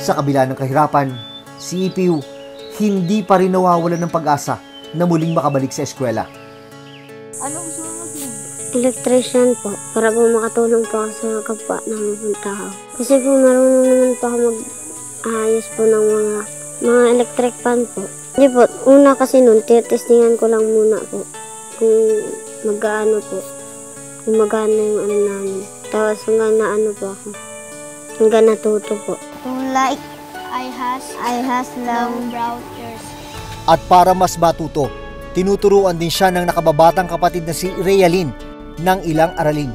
Sa kabila ng kahirapan, si EPU hindi pa rin nawawalan ng pag-asa na muling makabalik sa eskwela. Anong gusto mo maging? Electrician po, para po makatulong po ako sa kapwa ng tao. Kasi po marunong naman po ako mag-ayos po ng mga electric fan po. Hindi po, una kasi nun, testingan ko lang muna po kung mag-ano po, kung magana yung ano namin. Tapos hanggang na ano po ako, hanggang natuto po. Like, I has long brown ears. At para mas matuto, tinuturuan din siya ng nakababatang kapatid na si Realin ng ilang aralin.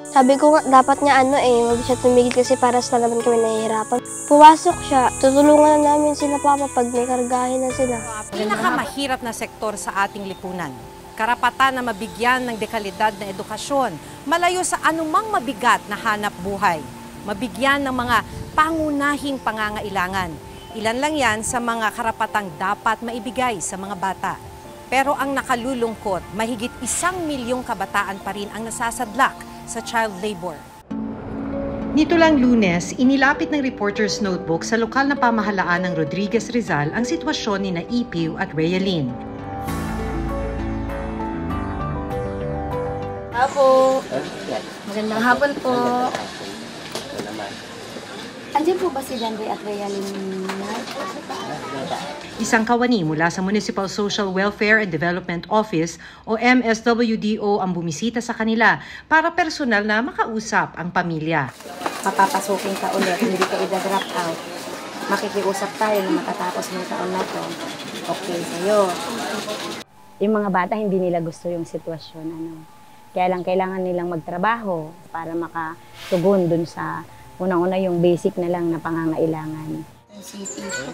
Sabi ko nga, dapat niya huwag siya tumigil kasi para sa naman kami nahihirapan. Puwasok siya, tutulungan na namin sila papa pag may kargahin na sila. Pinakamahirap na sektor sa ating lipunan. Karapatan na mabigyan ng dekalidad na edukasyon, malayo sa anumang mabigat na hanap buhay. Mabigyan ng mga pangunahing pangangailangan. Ilan lang yan sa mga karapatang dapat maibigay sa mga bata. Pero ang nakalulungkot, mahigit 1 milyong kabataan pa rin ang nasasadlak sa child labor. Nito lang Lunes, inilapit ng Reporter's Notebook sa lokal na pamahalaan ng Rodriguez Rizal ang sitwasyon ni EPU at Realin. Apo. Magandang hapon po. Andiyan po ba si Jandoy at Realin? Isang kawani mula sa Municipal Social Welfare and Development Office o MSWDO ang bumisita sa kanila para personal na makausap ang pamilya. Papapasukin ka ulit, hindi ka i-drop out. Makikiusap tayo na matatapos ng taon na to. Okay sa'yo. Yung mga bata, hindi nila gusto yung sitwasyon. Kaya lang kailangan nilang magtrabaho para makatugon dun sa unang-una yung basic na lang na pangangailangan.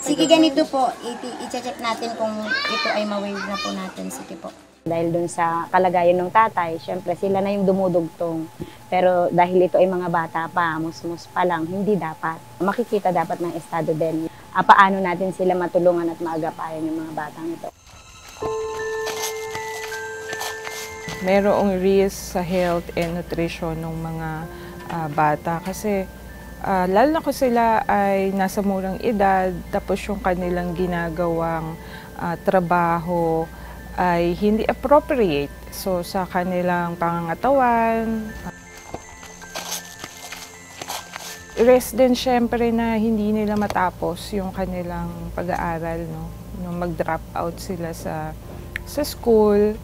Sige, ganito po. I-check natin kung ito ay ma-waive na po natin. Sige po. Dahil dun sa kalagayan ng tatay, syempre sila na yung dumudugtong. Pero dahil ito ay mga bata pa, musmus pa lang, hindi dapat. Makikita dapat ng estado din. Paano natin sila matulungan at maagapayan yung mga batang ito. Merong risk sa health and nutrition ng mga bata kasi lalo na kung sila ay nasa murang edad, tapos yung kanilang ginagawang trabaho ay hindi appropriate. So sa kanilang pangangatawan, risk din syempre na hindi nila matapos yung kanilang pag-aaral, no? Mag-drop out sila sa school.